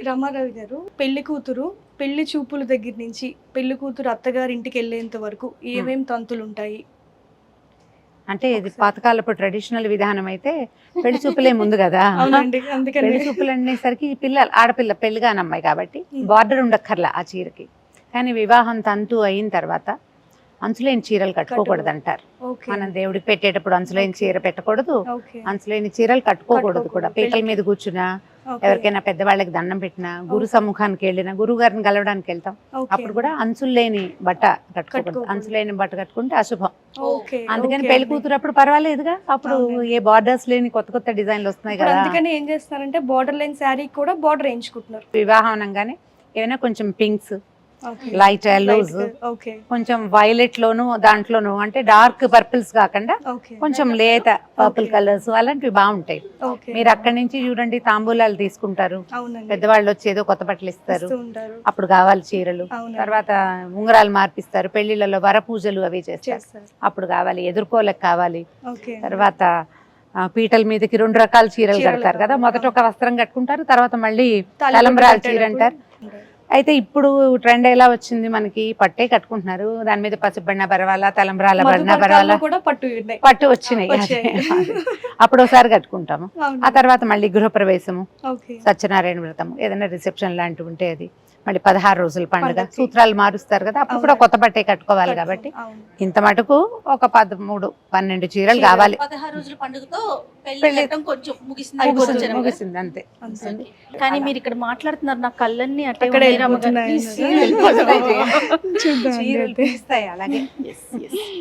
రామారావు గారు, పెళ్లి కూతురు పెళ్లి చూపుల దగ్గర నుంచి పెళ్లి కూతురు అత్తగారి ఇంటికి వెళ్ళేంత వరకు ఏమేం తంతులు ఉంటాయి? అంటే ఇది పాతకాలపు ట్రెడిషనల్ విధానం అయితే పెళ్లి చూపులే ముందు కదా. అవునండి, అందుకని పెళ్లి చూపులు అనేసరికి ఈ ఆడపిల్ల పెళ్లిగాని అమ్మాయి కాబట్టి బార్డర్ ఉండక్కర్లా ఆ చీరకి. కానీ వివాహం తంతు అయిన తర్వాత అంచులేని చీరలు కట్టుకోకూడదు అంటారు. ఓకే, మనం దేవుడికి పెట్టేటప్పుడు అంచులేని చీర పెట్టకూడదు, ఓకే, అంచులేని చీరలు కట్టుకోకూడదు కూడా. పీకల మీద కూర్చున్నా, ఓకే, ఎవరికైనా పెద్దవాళ్ళకి దండం పెట్టినా, గురు సమ్ముఖానికి వెళ్ళినా, గురువు గారిని కలవడానికి వెళ్తాం, ఓకే, అప్పుడు కూడా అంచులు లేని బట్ట కట్టుకోకూడదు. కట్టుకోకూడదు. అంచులు లేని బట్ట కట్టుకుంటే అశుభం. ఓకే, అందుకని ఓకే పెళ్లి అండి. కూతురు అప్పుడు పర్వాలేదుగా. అప్పుడు అవునండి. ఏ బార్డర్స్ లేని కొత్త కొత్త డిజైన్లు వస్తున్నాయి ఇప్పుడు కదా. అందుకని ఏం చేస్తున్నారంటే బార్డర్ లైన్ శారీ కూడా బార్డర్ వేయించుకుంటున్నారు. వివాహం అనగానే ఏమైనా కొంచెం pinks, okay, light yellows, okay, కొంచెం వైలెట్ లోను దాంట్లోను, అంటే డార్క్ పర్పుల్స్ కాకుండా ఓకే, కొంచెం లేత పర్పుల్ కలర్స్ అలాంటివి బాగుంటాయి. ఓకే. మీరు అక్కడి నుంచి చూడండి, తాంబూలాలు తీసుకుంటారు, అవునండి, పెద్దవాళ్ళు వచ్చి ఏదో కొత్త బట్టలు ఇస్తారు, ఇస్తూ ఉంటారు. అప్పుడు కావాలి చీరలు. అవునండి. తర్వాత ఉంగరాలు మార్పిస్తారు, పెళ్లిళ్ళలో వరపూజలు అవి చేస్తారు, చేస్తారు. అప్పుడు కావాలి, ఎదుర్కోలకు కావాలి. ఓకే, తర్వాత పీటల మీదకి 2 రకాల చీరలు చీరలు కడతారు కదా. కావాలి. మొదట ఒక వస్త్రం కట్టుకుంటారు, తర్వాత మళ్ళీ తాళి తలంబ్రాల చీర కట్టేటప్పుడు అంటారు. ఉంటారు. అయితే ఇప్పుడు ట్రెండ్ ఎలా వచ్చింది, మనకి పట్టే కట్టుకుంటున్నారు, దాని మీద పసుబడిన పరవాల, తలంబ్రాల బడిన పరవాల, మధుపర్కాల్లో కూడా పట్టు ఉన్నాయి. పట్టు వచ్చినాయి. అప్పుడు ఒకసారి కట్టుకుంటాము. అవును. ఆ తర్వాత మళ్ళీ గృహప్రవేశము, ఓకే, సత్యనారాయణ వ్రతం, ఏదైనా రిసెప్షన్ లాంటివి ఉంటే అది, మళ్ళీ 16 రోజుల పండుగ, పండగకి. సూత్రాలు మారుస్తారు కదా, అప్పుడు కూడా అవును. కొత్త బట్టే కట్టుకోవాలి కాబట్టి అవును. ఇంత మటుకు ఒక 13, 12 చీరలు కావాలి. 16 రోజుల పండుగతో పెళ్లి పెళ్లి కొంచెం ముగిసింది. ముగిసింది అంతే. అంతే. కానీ మీరు ఇక్కడ మాట్లాడుతున్నారు, నా కళ్ళన్నీ అట్టే అక్కడే ఉన్నాయి, రమ్మ గారు. వెళ్ళిపోతున్నాయి. Please, వెళ్ళిపోతున్నాయి. చూద్దాం చీరలు అయితే. తీస్తాయి అలాగే.